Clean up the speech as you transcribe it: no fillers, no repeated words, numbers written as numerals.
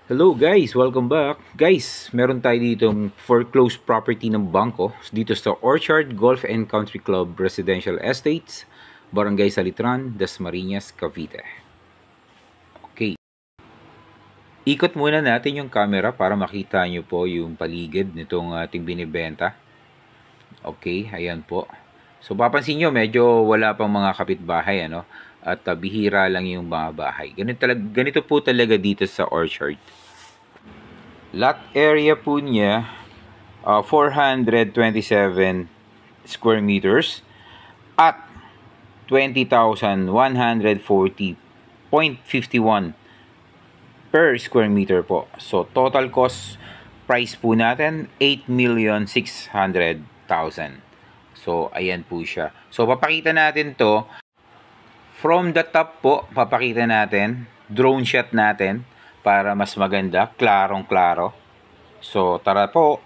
Hello guys, welcome back. Guys, meron tayo ditong foreclosed property ng bangko dito sa Orchard Golf and Country Club Residential Estates, Barangay Salitran, Dasmariñas, Cavite. Okay, ikot muna natin yung camera para makita nyo po yung paligid nitong ating binibenta. Okay, ayan po. So papansin nyo, medyo wala pang mga kapitbahay, ano? At bihira lang yung mga bahay. Ganito po talaga dito sa Orchard. Lot area po niya, 427 square meters at 20,140.51 per square meter po. So, total cost price po natin, 8,600,000. So, ayan po siya. So, papakita natin to. From the top po, papakita natin. Drone shot natin para mas maganda, klarong-klaro. So, tara po.